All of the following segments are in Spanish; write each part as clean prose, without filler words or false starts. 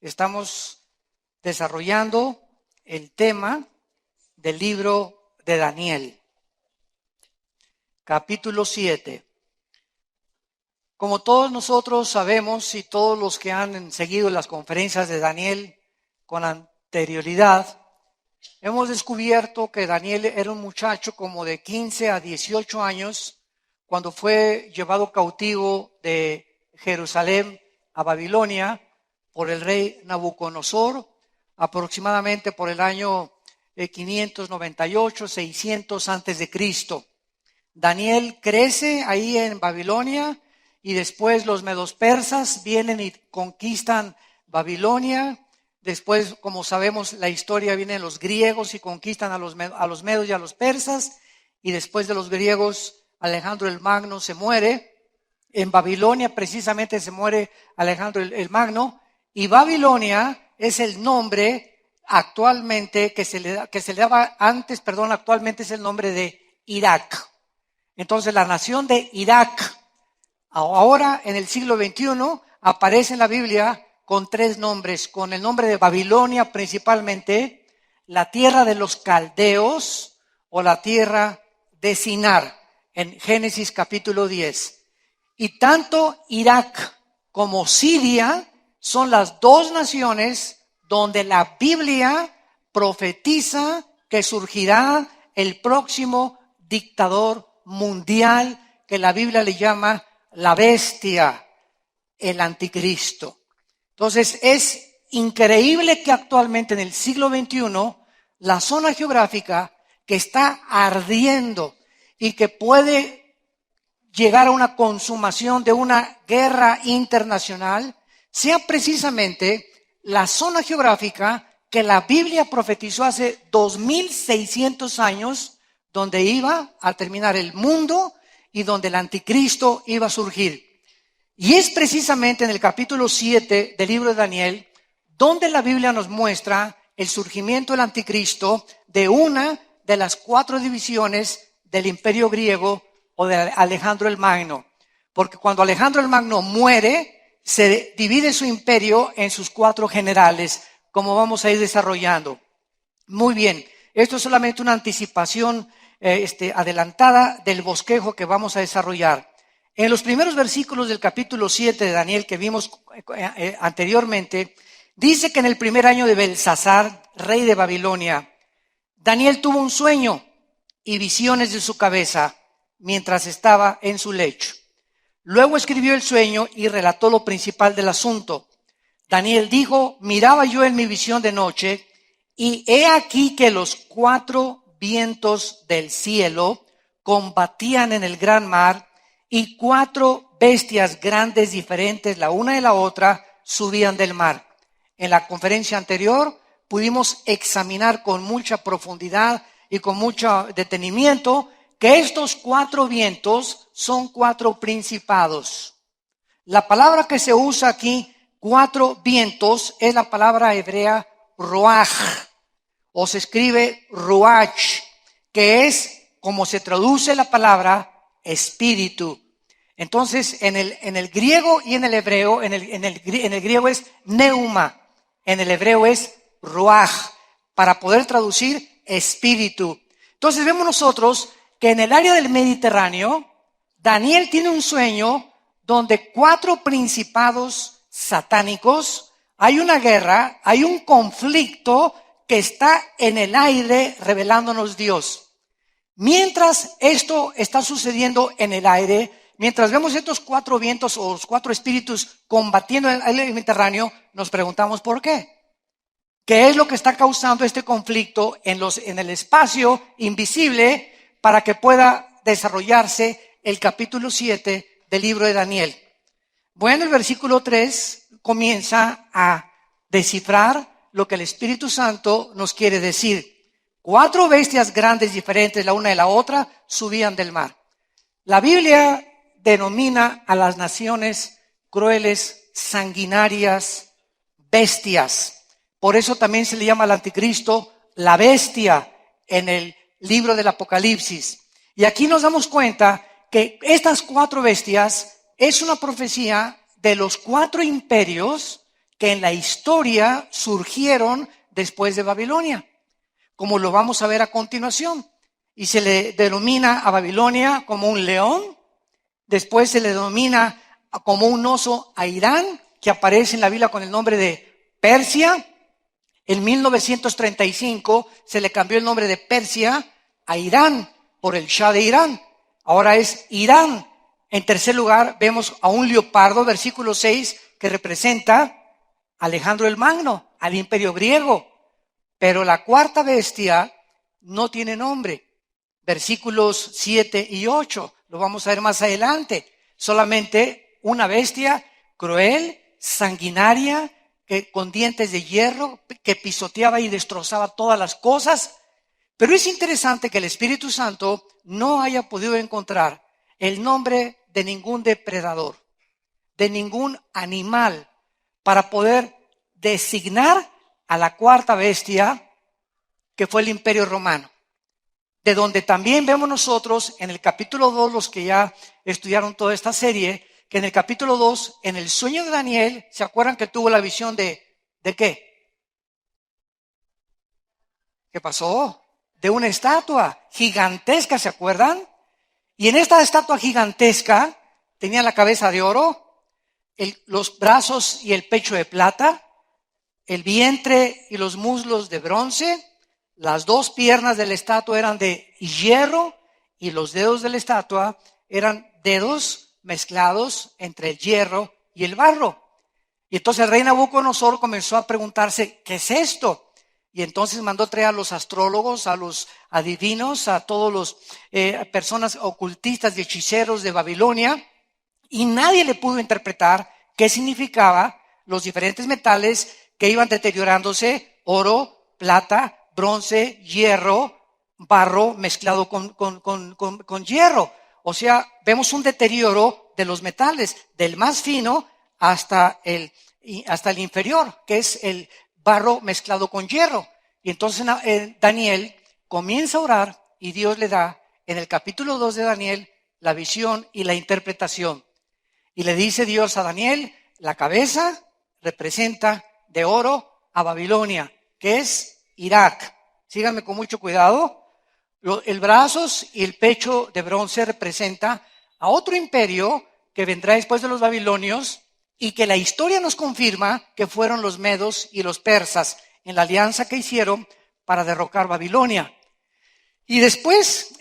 estamos desarrollando el tema del libro de Daniel, capítulo 7. Como todos nosotros sabemos y todos los que han seguido las conferencias de Daniel con anterioridad, hemos descubierto que Daniel era un muchacho como de 15 a 18 años cuando fue llevado cautivo de Jerusalén a Babilonia por el rey Nabucodonosor, aproximadamente por el año 598, 600 antes de Cristo. Daniel crece ahí en Babilonia y después los medos persas vienen y conquistan Babilonia. Después, como sabemos, la historia vienen los griegos y conquistan a los medos y a los persas. Y después de los griegos, Alejandro el Magno se muere. En Babilonia precisamente se muere Alejandro el Magno. Y Babilonia es el nombre actualmente que se le daba antes, actualmente es el nombre de Irak. Entonces la nación de Irak, ahora en el siglo XXI, aparece en la Biblia con tres nombres, con el nombre de Babilonia principalmente, la tierra de los caldeos o la tierra de Sinar, en Génesis capítulo 10. Y tanto Irak como Siria son las dos naciones donde la Biblia profetiza que surgirá el próximo dictador mundial que la Biblia le llama la bestia, el anticristo. Entonces es increíble que actualmente en el siglo XXI la zona geográfica que está ardiendo y que puede llegar a una consumación de una guerra internacional sea precisamente la zona geográfica que la Biblia profetizó hace 2600 años, donde iba a terminar el mundo y donde el anticristo iba a surgir. Y es precisamente en el capítulo 7 del libro de Daniel donde la Biblia nos muestra el surgimiento del anticristo de una de las 4 divisiones del imperio griego o de Alejandro el Magno. Porque cuando Alejandro el Magno muere, se divide su imperio en sus 4 generales, como vamos a ir desarrollando. Muy bien, esto es solamente una anticipación adelantada del bosquejo que vamos a desarrollar. En los primeros versículos del capítulo 7 de Daniel que vimos anteriormente, dice que en el primer año de Belsasar, rey de Babilonia, Daniel tuvo un sueño y visiones de su cabeza mientras estaba en su lecho. Luego escribió el sueño y relató lo principal del asunto. Daniel dijo: miraba yo en mi visión de noche, y he aquí que los 4 vientos del cielo combatían en el gran mar, y 4 bestias grandes diferentes, la una de la otra, subían del mar. En la conferencia anterior pudimos examinar con mucha profundidad y con mucho detenimiento que estos 4 vientos son 4 principados. La palabra que se usa aquí, 4 vientos, es la palabra hebrea ruaj, o se escribe ruach, que es como se traduce la palabra espíritu. Entonces, en el griego y en el hebreo, en el griego es neuma, en el hebreo es ruaj, para poder traducir espíritu. Entonces vemos nosotros que en el área del Mediterráneo, Daniel tiene un sueño donde 4 principados satánicos, hay una guerra, hay un conflicto que está en el aire revelándonos Dios. Mientras esto está sucediendo en el aire, mientras vemos estos 4 vientos o los 4 espíritus combatiendo en el Mediterráneo, nos preguntamos ¿por qué? ¿Qué es lo que está causando este conflicto en el espacio invisible para que pueda desarrollarse el capítulo 7 del libro de Daniel? Bueno, el versículo 3 comienza a descifrar lo que el Espíritu Santo nos quiere decir. 4 bestias grandes diferentes, la una de la otra, subían del mar. La Biblia denomina a las naciones crueles, sanguinarias, bestias. Por eso también se le llama al anticristo la bestia en el libro del Apocalipsis. Y aquí nos damos cuenta que estas 4 bestias es una profecía de los 4 imperios que en la historia surgieron después de Babilonia, como lo vamos a ver a continuación. Y se le denomina a Babilonia como un león, después se le denomina como un oso a Irán, que aparece en la Biblia con el nombre de Persia. En 1935 se le cambió el nombre de Persia a Irán por el Shah de Irán. Ahora es Irán. En tercer lugar vemos a un leopardo, versículo 6, que representa a Alejandro el Magno, al imperio griego. Pero la cuarta bestia no tiene nombre. Versículos 7 y 8, lo vamos a ver más adelante. Solamente una bestia cruel, sanguinaria, con dientes de hierro, que pisoteaba y destrozaba todas las cosas. Pero es interesante que el Espíritu Santo no haya podido encontrar el nombre de ningún depredador, de ningún animal, para poder designar a la cuarta bestia, que fue el Imperio Romano. De donde también vemos nosotros en el capítulo 2, los que ya estudiaron toda esta serie, que en el capítulo 2, en el sueño de Daniel, ¿se acuerdan que tuvo la visión de qué? ¿Qué pasó? De una estatua gigantesca, ¿se acuerdan? Y en esta estatua gigantesca tenía la cabeza de oro, los brazos y el pecho de plata, el vientre y los muslos de bronce. Las dos piernas de la estatua eran de hierro y los dedos de la estatua eran dedos mezclados entre el hierro y el barro. Y entonces el rey Nabucodonosor comenzó a preguntarse, ¿qué es esto? Y entonces mandó traer a los astrólogos, a los adivinos, a todos los personas ocultistas y hechiceros de Babilonia, y nadie le pudo interpretar qué significaba los diferentes metales que iban deteriorándose: oro, plata, bronce, hierro, barro mezclado con hierro. O sea, vemos un deterioro de los metales, del más fino hasta el inferior, que es el barro mezclado con hierro. Y entonces Daniel comienza a orar y Dios le da, en el capítulo 2 de Daniel, la visión y la interpretación. Y le dice Dios a Daniel, la cabeza representa de oro a Babilonia, que es Irak. Síganme con mucho cuidado. El brazos y el pecho de bronce representa a otro imperio que vendrá después de los babilonios y que la historia nos confirma que fueron los medos y los persas en la alianza que hicieron para derrocar Babilonia. Y después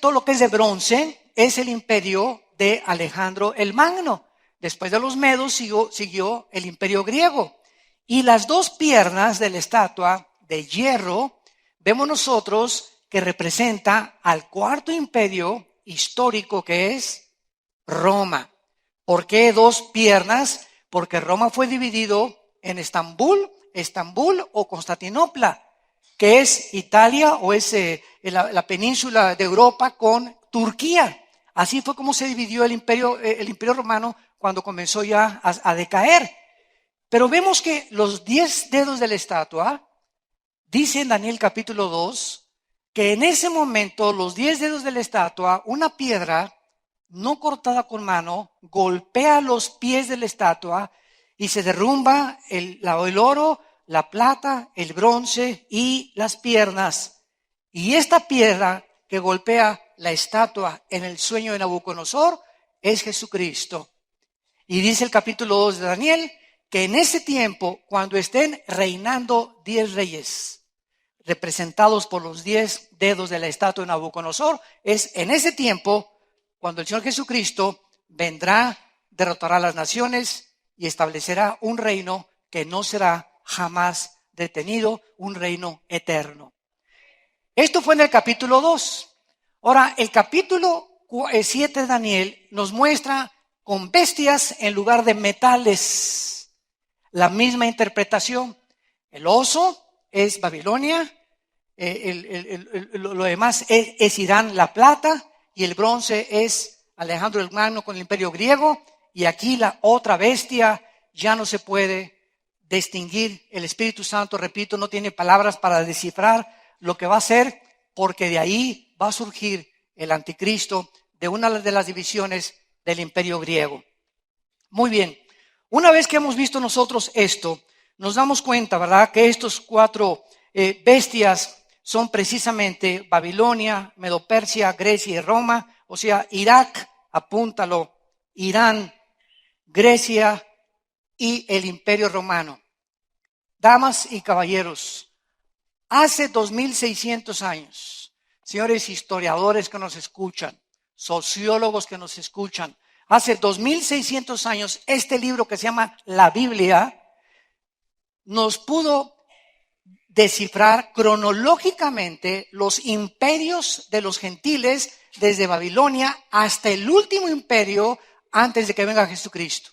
todo lo que es de bronce es el imperio de Alejandro el Magno. Después de los medos siguió el imperio griego. Y las dos piernas de la estatua de hierro, vemos nosotros que representa al cuarto imperio histórico, que es Roma. ¿Por qué dos piernas? Porque Roma fue dividido en Estambul o Constantinopla, que es Italia o es la península de Europa con Turquía. Así fue como se dividió el imperio romano cuando comenzó ya a decaer. Pero vemos que los 10 dedos de la estatua, dice en Daniel capítulo 2, que en ese momento los 10 dedos de la estatua, una piedra no cortada con mano, golpea los pies de la estatua y se derrumba el oro, la plata, el bronce y las piernas. Y esta piedra que golpea la estatua en el sueño de Nabucodonosor es Jesucristo. Y dice el capítulo 2 de Daniel que en ese tiempo, cuando estén reinando 10 reyes, representados por los 10 dedos de la estatua de Nabucodonosor, es en ese tiempo cuando el Señor Jesucristo vendrá, derrotará a las naciones y establecerá un reino que no será jamás detenido, un reino eterno. Esto fue en el capítulo 2. Ahora, el capítulo 7 de Daniel nos muestra con bestias en lugar de metales. La misma interpretación. El oso es Babilonia, lo demás es Irán, la plata, y el bronce es Alejandro el Magno con el imperio griego, y aquí la otra bestia ya no se puede distinguir. El Espíritu Santo, repito, no tiene palabras para descifrar lo que va a ser, porque de ahí va a surgir el anticristo de una de las divisiones del imperio griego. Muy bien, Una vez que hemos visto nosotros esto, nos damos cuenta, ¿verdad?, que estos cuatro bestias son precisamente Babilonia, Medo-Persia, Grecia y Roma. O sea, Irak, apúntalo, Irán, Grecia y el Imperio Romano. Damas y caballeros, hace 2600 años, señores historiadores que nos escuchan, sociólogos que nos escuchan, hace 2600 años, este libro que se llama la Biblia nos pudo descifrar cronológicamente los imperios de los gentiles desde Babilonia hasta el último imperio antes de que venga Jesucristo.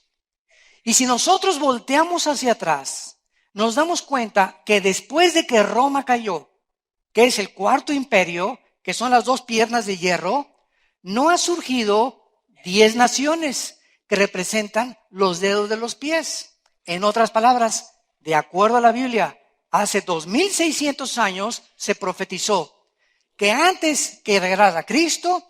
Y si nosotros volteamos hacia atrás, nos damos cuenta que después de que Roma cayó, que es el cuarto imperio, que son las dos piernas de hierro, no ha surgido 10 naciones que representan los dedos de los pies. En otras palabras, de acuerdo a la Biblia, hace 2600 años se profetizó que antes que llegara Cristo,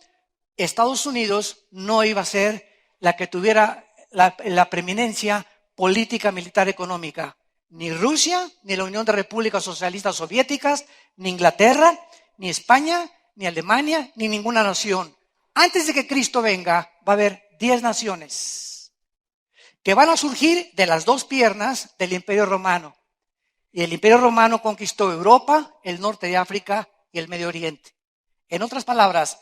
Estados Unidos no iba a ser la que tuviera la preeminencia política, militar, económica. Ni Rusia, ni la Unión de Repúblicas Socialistas Soviéticas, ni Inglaterra, ni España, ni Alemania, ni ninguna nación. Antes de que Cristo venga, va a haber 10 naciones que van a surgir de las dos piernas del Imperio Romano. Y el Imperio Romano conquistó Europa, el norte de África y el Medio Oriente. En otras palabras,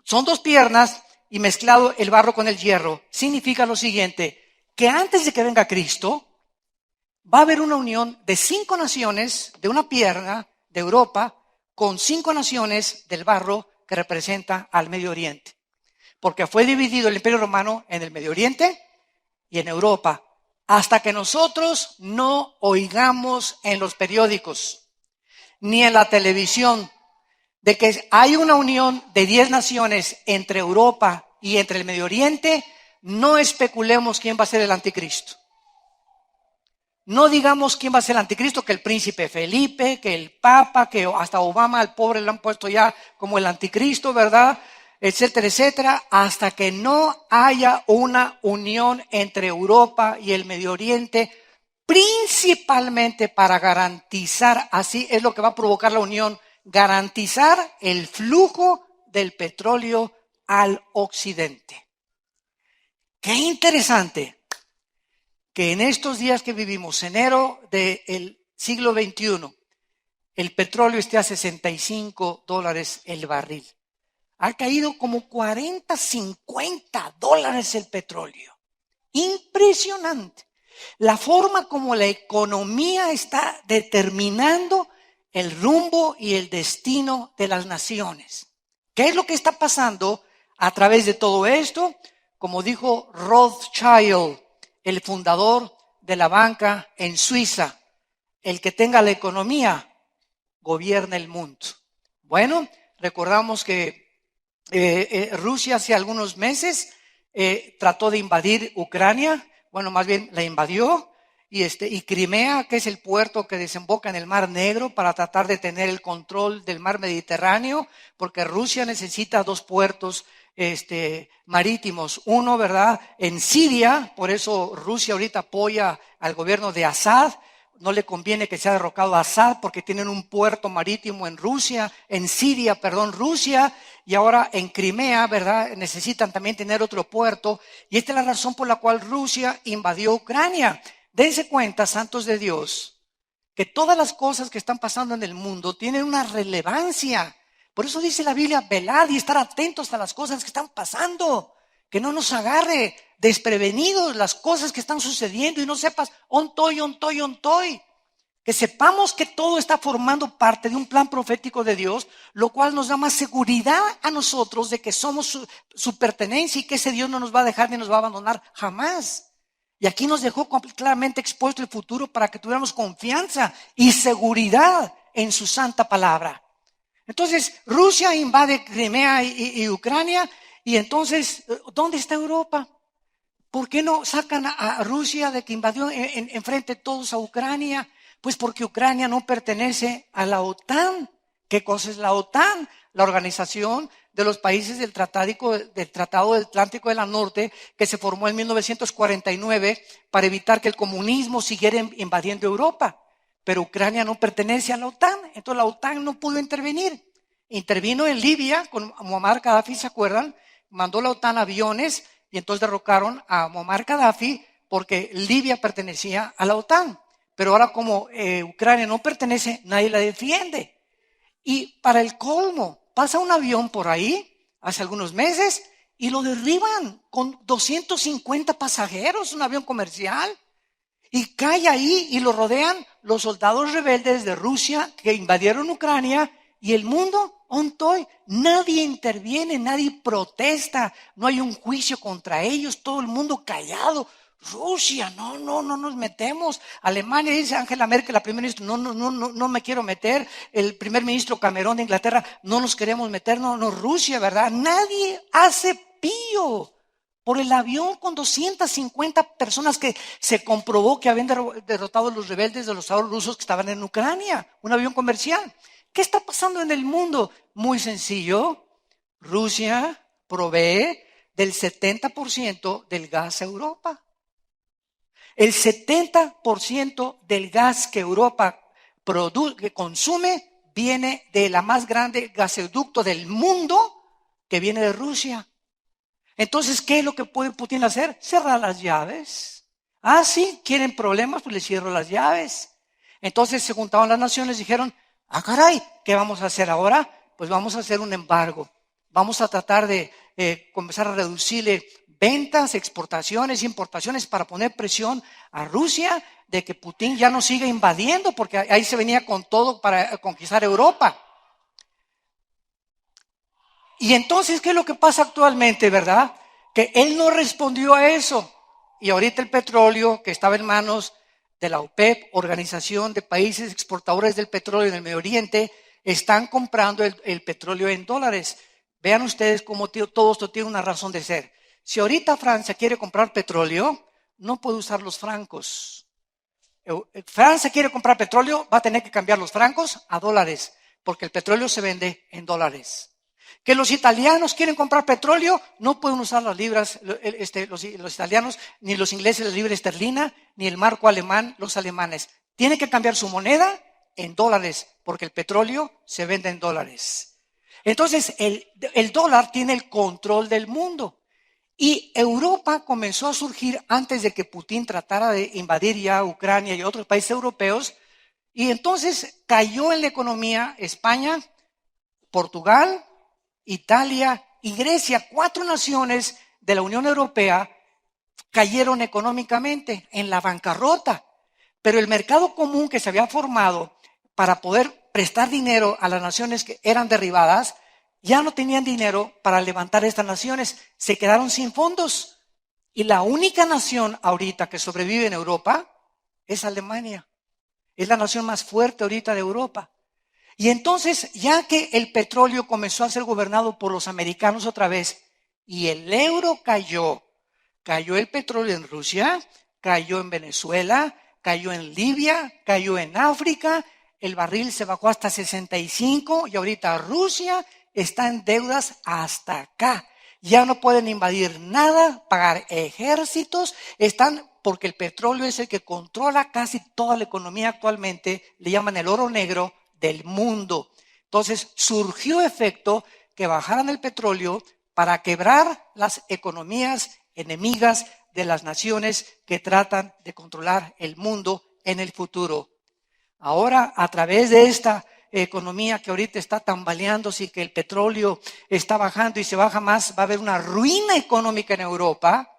son dos piernas y mezclado el barro con el hierro. Significa lo siguiente, que antes de que venga Cristo, va a haber una unión de 5 naciones de una pierna de Europa con 5 naciones del barro que representa al Medio Oriente. Porque fue dividido el Imperio Romano en el Medio Oriente y en Europa. Hasta que nosotros no oigamos en los periódicos ni en la televisión de que hay una unión de 10 naciones entre Europa y entre el Medio Oriente, no especulemos quién va a ser el anticristo. No digamos quién va a ser el anticristo, que el príncipe Felipe, que el Papa, que hasta Obama al pobre le han puesto ya como el anticristo, ¿verdad?, etcétera, etcétera, hasta que no haya una unión entre Europa y el Medio Oriente, principalmente para garantizar, así es lo que va a provocar la unión, garantizar el flujo del petróleo al occidente. Qué interesante que en estos días que vivimos, enero del siglo XXI, el petróleo esté a $65 el barril. Ha caído como 40, 50 dólares el petróleo. Impresionante. La forma como la economía está determinando el rumbo y el destino de las naciones. ¿Qué es lo que está pasando a través de todo esto? Como dijo Rothschild, el fundador de la banca en Suiza, el que tenga la economía gobierna el mundo. Bueno, recordamos que Rusia hace algunos meses trató de invadir Ucrania, bueno, más bien la invadió, y Crimea, que es el puerto que desemboca en el Mar Negro para tratar de tener el control del mar Mediterráneo, porque Rusia necesita 2 puertos marítimos. Uno, ¿verdad?, en Siria, por eso Rusia ahorita apoya al gobierno de Assad. No le conviene que sea derrocado a Assad porque tienen un puerto marítimo en Rusia, Rusia, y ahora en Crimea, ¿verdad?, necesitan también tener otro puerto. Y esta es la razón por la cual Rusia invadió Ucrania. Dense cuenta, santos de Dios, que todas las cosas que están pasando en el mundo tienen una relevancia. Por eso dice la Biblia, velad y estar atentos a las cosas que están pasando. Que no nos agarre desprevenidos las cosas que están sucediendo y no sepas, ontoy. Que sepamos que todo está formando parte de un plan profético de Dios, lo cual nos da más seguridad a nosotros de que somos su pertenencia y que ese Dios no nos va a dejar ni nos va a abandonar jamás. Y aquí nos dejó claramente expuesto el futuro para que tuviéramos confianza y seguridad en su santa palabra. Entonces, Rusia invade Crimea y Ucrania, y entonces, ¿dónde está Europa? ¿Por qué no sacan a Rusia de que invadió enfrente todos a Ucrania? Pues porque Ucrania no pertenece a la OTAN. ¿Qué cosa es la OTAN? La Organización de los países del Tratado del Atlántico del Norte, que se formó en 1949 para evitar que el comunismo siguiera invadiendo Europa. Pero Ucrania no pertenece a la OTAN, entonces la OTAN no pudo intervenir. Intervino en Libia con Muammar Gaddafi, ¿se acuerdan? Mandó la OTAN aviones y entonces derrocaron a Muammar Gaddafi porque Libia pertenecía a la OTAN. Pero ahora como Ucrania no pertenece, nadie la defiende. Y para el colmo, pasa un avión por ahí hace algunos meses y lo derriban con 250 pasajeros, un avión comercial. Y cae ahí y lo rodean los soldados rebeldes de Rusia que invadieron Ucrania y el mundo, ontoy, nadie interviene, nadie protesta, no hay un juicio contra ellos, todo el mundo callado. Rusia, no nos metemos. Alemania dice Angela Merkel, la primera ministra, no me quiero meter. El primer ministro Cameron de Inglaterra, no nos queremos meter, no, Rusia, ¿verdad? Nadie hace pío por el avión con 250 personas que se comprobó que habían derrotado a los rebeldes de los estados rusos que estaban en Ucrania, un avión comercial. ¿Qué está pasando en el mundo? Muy sencillo. Rusia provee del 70% del gas a Europa. El 70% del gas que Europa que consume viene de la más grande gasoducto del mundo que viene de Rusia. Entonces, ¿qué es lo que puede Putin hacer? Cerrar las llaves. Ah, sí, quieren problemas, pues les cierro las llaves. Entonces se juntaron las naciones y dijeron, caray, ¿qué vamos a hacer ahora? Pues vamos a hacer un embargo. Vamos a tratar de comenzar a reducirle ventas, exportaciones, importaciones para poner presión a Rusia de que Putin ya no siga invadiendo, porque ahí se venía con todo para conquistar Europa. Y entonces, ¿qué es lo que pasa actualmente, verdad? Que él no respondió a eso. Y ahorita el petróleo que estaba en manos de la OPEP, Organización de Países Exportadores del Petróleo en el Medio Oriente, están comprando el petróleo en dólares. Vean ustedes cómo todo esto tiene una razón de ser. Si ahorita Francia quiere comprar petróleo, no puede usar los francos. Francia quiere comprar petróleo, va a tener que cambiar los francos a dólares, porque el petróleo se vende en dólares. Que los italianos quieren comprar petróleo, no pueden usar las libras, los italianos, ni los ingleses la libra esterlina, ni el marco alemán, los alemanes. Tienen que cambiar su moneda en dólares, porque el petróleo se vende en dólares. Entonces, el dólar tiene el control del mundo. Y Europa comenzó a surgir antes de que Putin tratara de invadir ya Ucrania y otros países europeos. Y entonces cayó en la economía España, Portugal, Italia y Grecia, 4 naciones de la Unión Europea cayeron económicamente en la bancarrota. Pero el mercado común que se había formado para poder prestar dinero a las naciones que eran derribadas, ya no tenían dinero para levantar estas naciones, se quedaron sin fondos. Y la única nación ahorita que sobrevive en Europa es Alemania. Es la nación más fuerte ahorita de Europa. Y entonces, ya que el petróleo comenzó a ser gobernado por los americanos otra vez, y el euro cayó el petróleo en Rusia, cayó en Venezuela, cayó en Libia, cayó en África, el barril se bajó hasta 65 y ahorita Rusia está en deudas hasta acá. Ya no pueden invadir nada, pagar ejércitos, están porque el petróleo es el que controla casi toda la economía actualmente, le llaman el oro negro del mundo. Entonces surgió efecto que bajaran el petróleo para quebrar las economías enemigas de las naciones que tratan de controlar el mundo en el futuro. Ahora, a través de esta economía que ahorita está tambaleándose y que el petróleo está bajando y se baja más, va a haber una ruina económica en Europa.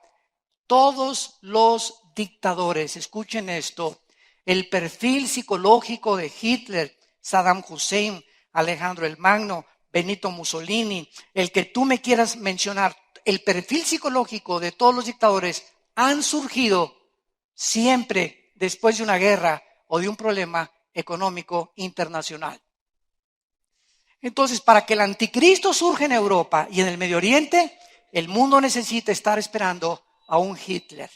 Todos los dictadores, escuchen esto, el perfil psicológico de Hitler, Saddam Hussein, Alejandro el Magno, Benito Mussolini, el que tú me quieras mencionar, el perfil psicológico de todos los dictadores han surgido siempre después de una guerra o de un problema económico internacional. Entonces, para que el anticristo surja en Europa y en el Medio Oriente, el mundo necesita estar esperando a un Hitler.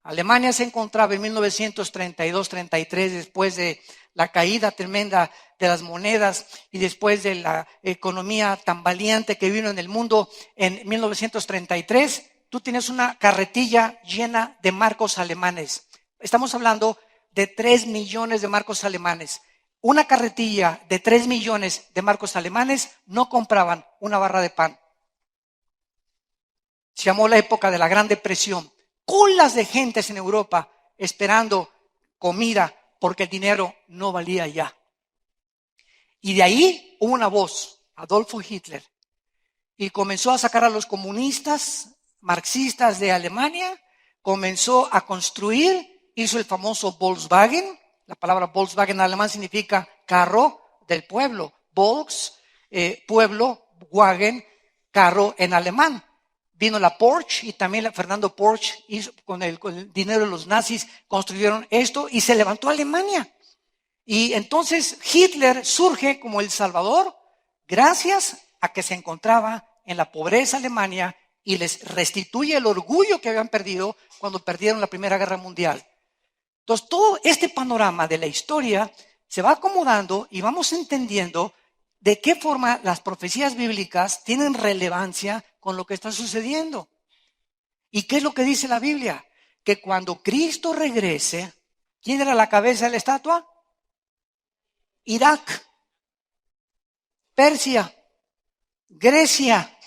Alemania se encontraba en 1932-33, después de la caída tremenda de las monedas y después de la economía tambaleante que vino en el mundo en 1933, tú tienes una carretilla llena de marcos alemanes. Estamos hablando de 3 millones de marcos alemanes. Una carretilla de 3 millones de marcos alemanes no compraban una barra de pan. Se llamó la época de la Gran Depresión. Colas de gentes en Europa esperando comida porque el dinero no valía ya. Y de ahí hubo una voz, Adolfo Hitler, y comenzó a sacar a los comunistas, marxistas de Alemania, comenzó a construir, hizo el famoso Volkswagen. La palabra Volkswagen en alemán significa carro del pueblo. Volks, pueblo, Wagen, carro en alemán. Vino la Porsche y también Fernando Porsche hizo, con el dinero de los nazis construyeron esto y se levantó Alemania. Y entonces Hitler surge como el salvador gracias a que se encontraba en la pobreza Alemania y les restituye el orgullo que habían perdido cuando perdieron la Primera Guerra Mundial. Entonces todo este panorama de la historia se va acomodando y vamos entendiendo de qué forma las profecías bíblicas tienen relevancia con lo que está sucediendo. ¿Y qué es lo que dice la Biblia? Que cuando Cristo regrese, ¿quién era la cabeza de la estatua? Irak, Persia, Grecia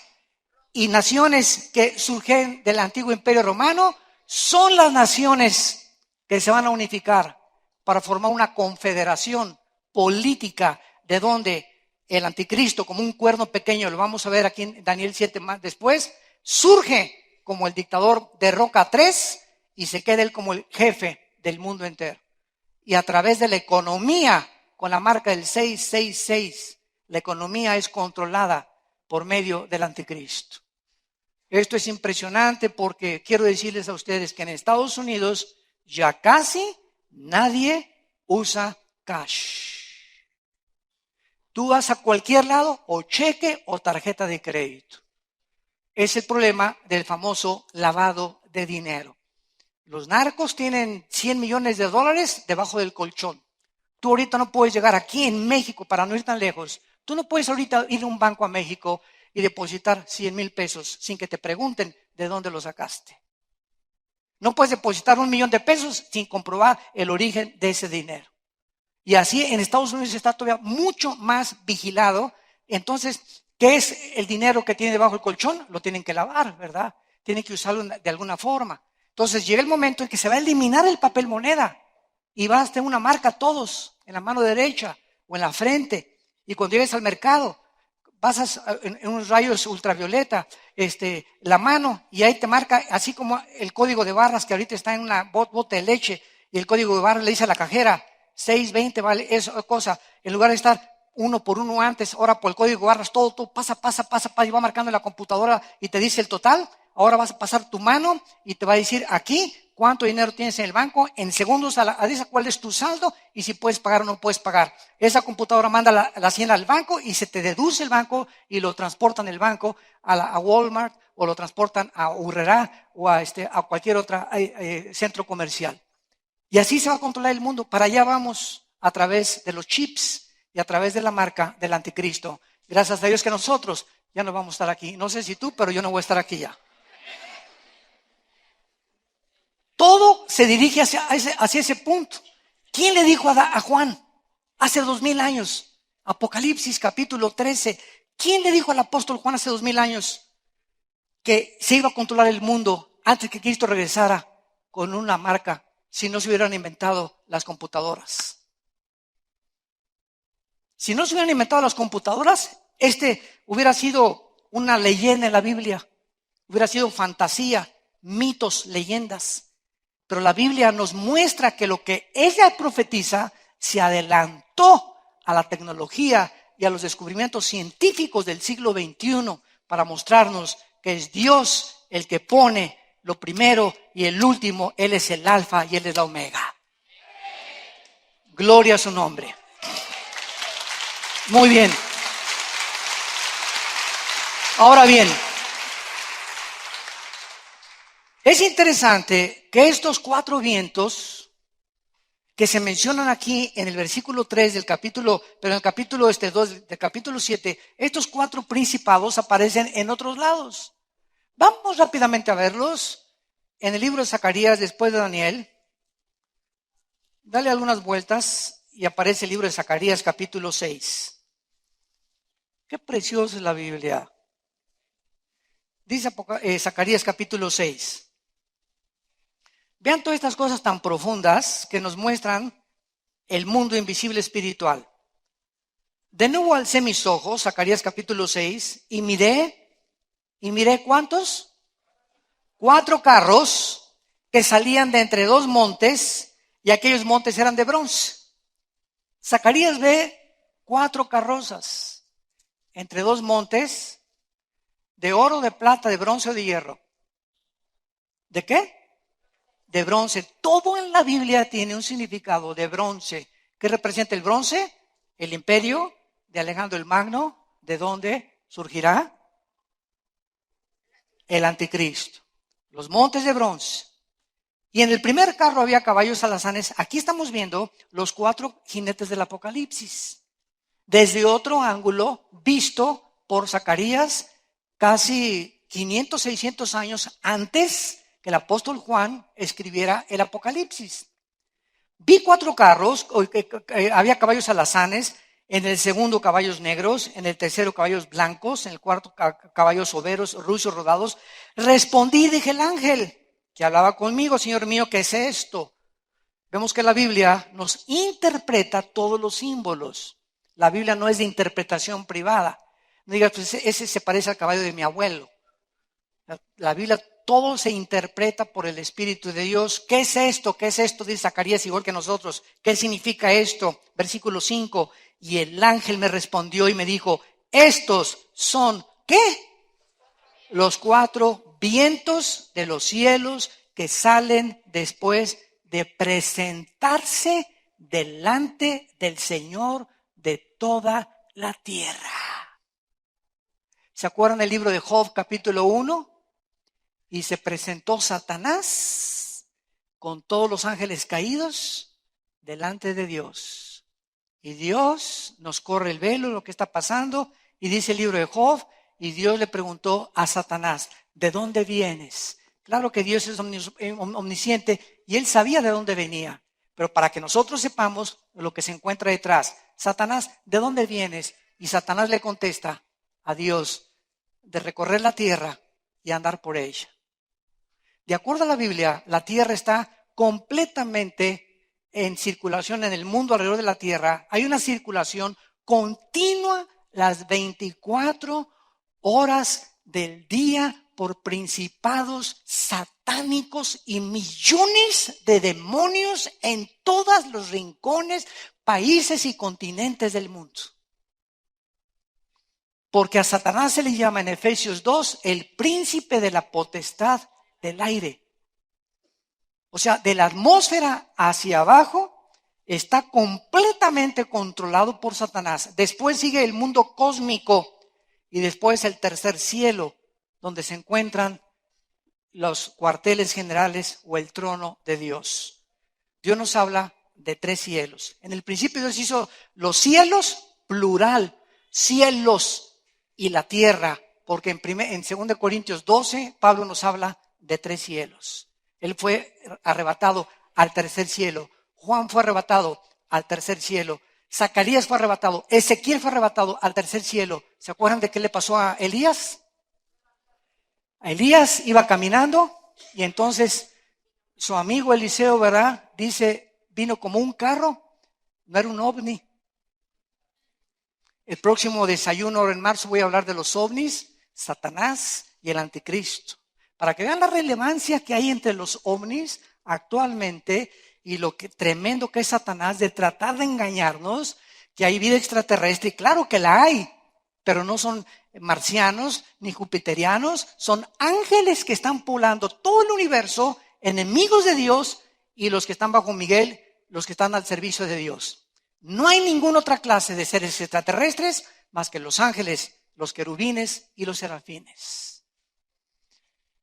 y naciones que surgen del antiguo imperio romano son las naciones que se van a unificar para formar una confederación política de donde el anticristo, como un cuerno pequeño, lo vamos a ver aquí en Daniel 7 más después, surge como el dictador, derroca a 3 y se queda él como el jefe del mundo entero. Y a través de la economía, con la marca del 666, la economía es controlada por medio del anticristo. Esto es impresionante porque quiero decirles a ustedes que en Estados Unidos ya casi nadie usa cash. Tú vas a cualquier lado o cheque o tarjeta de crédito. Es el problema del famoso lavado de dinero. Los narcos tienen 100 millones de dólares debajo del colchón. Tú ahorita no puedes llegar aquí en México, para no ir tan lejos. Tú no puedes ahorita ir a un banco a México y depositar 100 mil pesos sin que te pregunten de dónde lo sacaste. No puedes depositar 1 millón de pesos sin comprobar el origen de ese dinero. Y así en Estados Unidos está todavía mucho más vigilado. Entonces, ¿qué es el dinero que tiene debajo del colchón? Lo tienen que lavar, ¿verdad? Tienen que usarlo de alguna forma. Entonces llega el momento en que se va a eliminar el papel moneda y vas a tener una marca todos en la mano derecha o en la frente. Y cuando llegues al mercado, pasas en unos rayos ultravioleta la mano y ahí te marca, así como el código de barras que ahorita está en una bote de leche y el código de barras le dice a la cajera 620 vale esa cosa, en lugar de estar uno por uno antes, ahora por el código de barras todo pasa y va marcando en la computadora y te dice el total. Ahora vas a pasar tu mano y te va a decir aquí cuánto dinero tienes en el banco, en segundos dice cuál es tu saldo y si puedes pagar o no puedes pagar. Esa computadora manda la hacienda al banco y se te deduce el banco y lo transportan el banco a Walmart o lo transportan a Urrera o a cualquier otro centro comercial. Y así se va a controlar el mundo. Para allá vamos a través de los chips y a través de la marca del anticristo. Gracias a Dios que nosotros ya no vamos a estar aquí. No sé si tú, pero yo no voy a estar aquí ya. Todo se dirige hacia ese punto. ¿Quién le dijo a Juan hace 2000 años? Apocalipsis capítulo 13. ¿Quién le dijo al apóstol Juan hace 2000 años que se iba a controlar el mundo antes que Cristo regresara con una marca si no se hubieran inventado las computadoras? Si no se hubieran inventado las computadoras, hubiera sido una leyenda en la Biblia. Hubiera sido fantasía, mitos, leyendas. Pero la Biblia nos muestra que lo que ella profetiza se adelantó a la tecnología y a los descubrimientos científicos del siglo XXI para mostrarnos que es Dios el que pone lo primero y el último. Él es el alfa y Él es la omega. Gloria a su nombre. Muy bien. Ahora bien, Es interesante que estos 4 vientos que se mencionan aquí en el versículo 3 del capítulo, pero en el capítulo 2 del capítulo 7, estos 4 principados aparecen en otros lados. Vamos rápidamente a verlos en el libro de Zacarías después de Daniel. Dale algunas vueltas y aparece el libro de Zacarías capítulo 6. Qué preciosa es la Biblia. Dice Zacarías capítulo 6. Vean todas estas cosas tan profundas que nos muestran el mundo invisible espiritual. De nuevo alcé mis ojos, Zacarías capítulo 6, y miré ¿cuántos? 4 carros que salían de entre 2 montes, y aquellos montes eran de bronce. Zacarías ve 4 carrozas entre 2 montes, de oro, de plata, de bronce o de hierro. ¿De qué? De bronce. Todo en la Biblia tiene un significado de bronce. ¿Qué representa el bronce? El imperio de Alejandro el Magno. ¿De dónde surgirá? El anticristo. Los montes de bronce. Y en el primer carro había caballos alazanes. Aquí estamos viendo los 4 jinetes del Apocalipsis. Desde otro ángulo, visto por Zacarías casi 500, 600 años antes que el apóstol Juan escribiera el Apocalipsis. Vi 4 carros, había caballos alazanes, en el segundo caballos negros, en el tercero caballos blancos, en el cuarto caballos soberos, rucios rodados. Respondí, dije el ángel que hablaba conmigo: Señor mío, ¿qué es esto? Vemos que la Biblia nos interpreta todos los símbolos. La Biblia no es de interpretación privada. No digas, pues ese se parece al caballo de mi abuelo. La Biblia todo se interpreta por el Espíritu de Dios. ¿Qué es esto? ¿Qué es esto? Dice Zacarías igual que nosotros. ¿Qué significa esto? Versículo 5. Y el ángel me respondió y me dijo: estos son, ¿qué? Los 4 vientos de los cielos que salen después de presentarse delante del Señor de toda la tierra. ¿Se acuerdan del libro de Job capítulo 1? Y se presentó Satanás con todos los ángeles caídos delante de Dios. Y Dios nos corre el velo de lo que está pasando. Y dice el libro de Job, y Dios le preguntó a Satanás: ¿de dónde vienes? Claro que Dios es omnisciente y él sabía de dónde venía. Pero para que nosotros sepamos lo que se encuentra detrás: Satanás, ¿de dónde vienes? Y Satanás le contesta a Dios: de recorrer la tierra y andar por ella. De acuerdo a la Biblia, la tierra está completamente en circulación en el mundo alrededor de la tierra. Hay una circulación continua las 24 horas del día por principados satánicos y millones de demonios en todos los rincones, países y continentes del mundo. Porque a Satanás se le llama en Efesios 2 el príncipe de la potestad del aire. O sea, de la atmósfera hacia abajo está completamente controlado por Satanás. Después sigue el mundo cósmico y después el tercer cielo, donde se encuentran los cuarteles generales o el trono de Dios. Dios nos habla de 3 cielos. En el principio Dios hizo los cielos, plural, cielos, y la tierra, porque en 2 Corintios 12 Pablo nos habla de 3 cielos. Él fue arrebatado al tercer cielo. Juan fue arrebatado al tercer cielo. Zacarías fue arrebatado. Ezequiel fue arrebatado al tercer cielo. ¿Se acuerdan de qué le pasó a Elías? A Elías iba caminando y entonces su amigo Eliseo, ¿verdad? Dice, vino como un carro, no era un ovni. El próximo desayuno en marzo voy a hablar de los ovnis, Satanás y el anticristo. Para que vean la relevancia que hay entre los ovnis actualmente y lo que tremendo que es Satanás de tratar de engañarnos, que hay vida extraterrestre. Y claro que la hay, pero no son marcianos ni jupiterianos, son ángeles que están poblando todo el universo, enemigos de Dios y los que están bajo Miguel, los que están al servicio de Dios. No hay ninguna otra clase de seres extraterrestres más que los ángeles, los querubines y los serafines.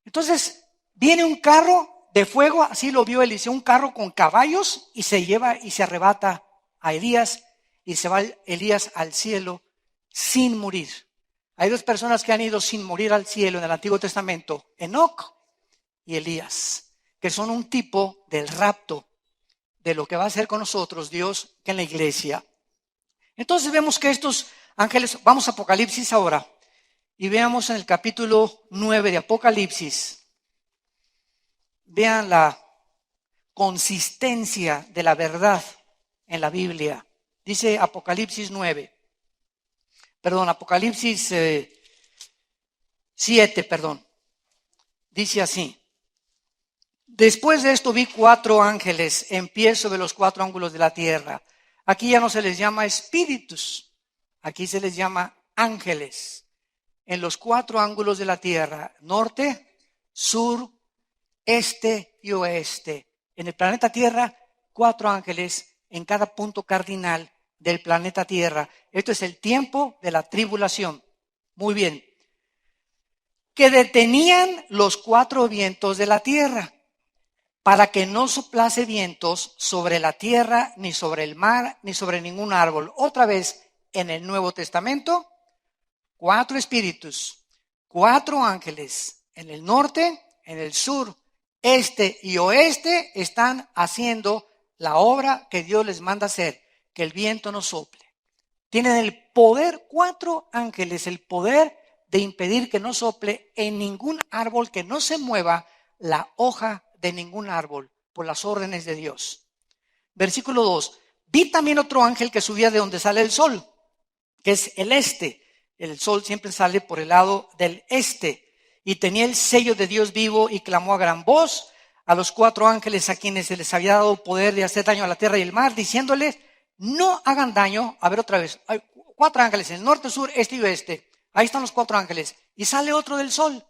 Entonces, viene un carro de fuego, así lo vio Eliseo, un carro con caballos, y se lleva y se arrebata a Elías, y se va Elías al cielo sin morir. Hay dos personas que han ido sin morir al cielo en el Antiguo Testamento, Enoc y Elías, que son un tipo del rapto, de lo que va a hacer con nosotros Dios que en la iglesia. Entonces vemos que estos ángeles, vamos a Apocalipsis ahora, y veamos en el capítulo 9 de Apocalipsis, vean la consistencia de la verdad en la Biblia. Dice Apocalipsis 7, dice así: después de esto vi 4 ángeles en pie sobre los 4 ángulos de la tierra. Aquí ya no se les llama espíritus, aquí se les llama ángeles. En los 4 ángulos de la tierra, norte, sur, este y oeste. En el planeta Tierra, 4 ángeles en cada punto cardinal del planeta Tierra. Esto es el tiempo de la tribulación. Muy bien. Que detenían los 4 vientos de la tierra, para que no soplase vientos sobre la tierra, ni sobre el mar, ni sobre ningún árbol. Otra vez, en el Nuevo Testamento, 4 espíritus, 4 ángeles, en el norte, en el sur, este y oeste, están haciendo la obra que Dios les manda hacer, que el viento no sople. Tienen el poder, 4 ángeles, el poder de impedir que no sople en ningún árbol, que no se mueva la hoja de ningún árbol por las órdenes de Dios. Versículo 2. Vi también otro ángel que subía de donde sale el sol, que es el este. El sol siempre sale por el lado del este. Y tenía el sello de Dios vivo y clamó a gran voz a los 4 ángeles a quienes se les había dado poder de hacer daño a la tierra y el mar, diciéndoles: no hagan daño. A ver otra vez. Hay 4 ángeles en el norte, sur, este y oeste. Ahí están los 4 ángeles. Y sale otro del sol.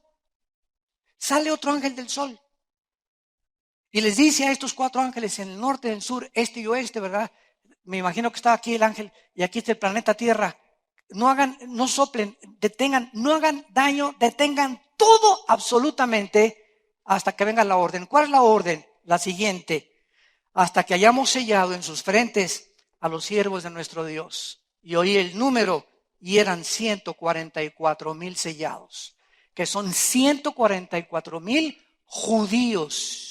Sale otro ángel del sol. Y les dice a estos 4 ángeles en el norte, en el sur, este y oeste, ¿verdad? Me imagino que está aquí el ángel y aquí está el planeta Tierra. No hagan, no soplen, detengan, no hagan daño, detengan todo absolutamente hasta que venga la orden. ¿Cuál es la orden? La siguiente: hasta que hayamos sellado en sus frentes a los siervos de nuestro Dios. Y oí el número y eran 144,000 sellados, que son 144,000 judíos.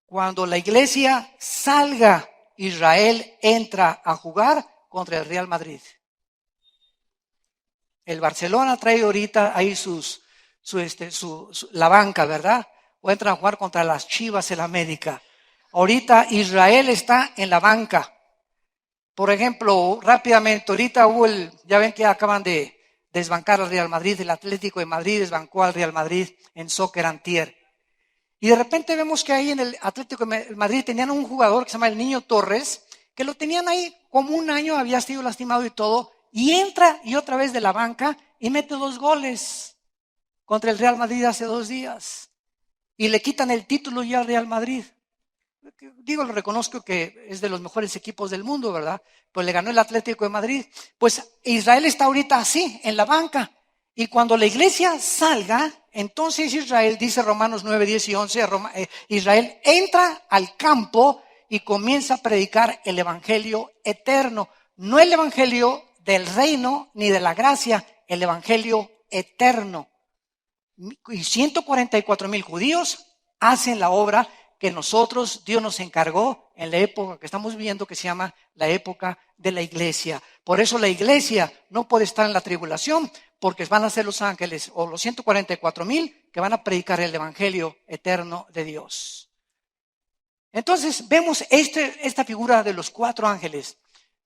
Cuando la iglesia salga, Israel entra a jugar contra el Real Madrid. El Barcelona trae ahorita ahí la banca, ¿verdad? O entran a jugar contra las Chivas en América. Ahorita Israel está en la banca. Por ejemplo, rápidamente, ahorita ya ven que acaban de desbancar al Real Madrid, el Atlético de Madrid desbancó al Real Madrid en soccer antier. Y de repente vemos que ahí en el Atlético de Madrid tenían un jugador que se llama el Niño Torres, que lo tenían ahí como un año, había sido lastimado y todo, y entra y otra vez de la banca y mete 2 goles contra el Real Madrid hace 2 días. Y le quitan el título ya al Real Madrid. Digo, lo reconozco que es de los mejores equipos del mundo, ¿verdad? Pues le ganó el Atlético de Madrid. Pues Israel está ahorita así, en la banca. Y cuando la iglesia salga, entonces Israel, dice Romanos 9, 10 y 11, Israel entra al campo y comienza a predicar el evangelio eterno. No el evangelio del reino ni de la gracia, el evangelio eterno. Y 144,000 judíos hacen la obra que Dios nos encargó en la época que estamos viviendo, que se llama la época de la iglesia. Por eso la iglesia no puede estar en la tribulación, porque van a ser los ángeles o los 144,000 que van a predicar el evangelio eterno de Dios. Entonces vemos esta figura de los 4 ángeles